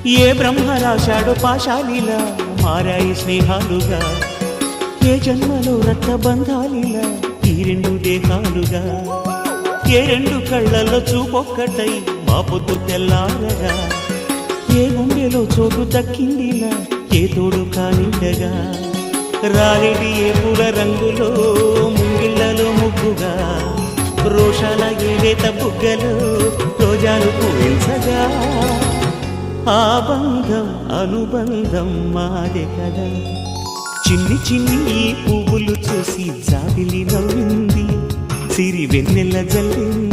ఏ బ్రహ్మ రాశాడో పాశాలిలా మారాయి స్నేహాలుగా, ఏ జన్మలో రక్త బంధాలిలా ఈ రెండు దేహాలుగా, ఏ రెండు కళ్ళల్లో చూపొక్కటై మా పొద్దు తెల్లారగా, ఏ గుండెలో చోటు దక్కిందిలా ఏ తోడు కానిండగా, రాలేటి ఏ పూల రంగులో ముంగిళ్ళలో ముగ్గుగా, రోషాల ఏలేత బుగ్గలు రోజాలు పూయించగా, ఆ బంధం అనుబంధం మాదే కదా. చిన్ని చిన్ని ఈ పువ్వులు చూసి జాబిలి నవ్వింది, సిరి వెన్నెల జల్లింది.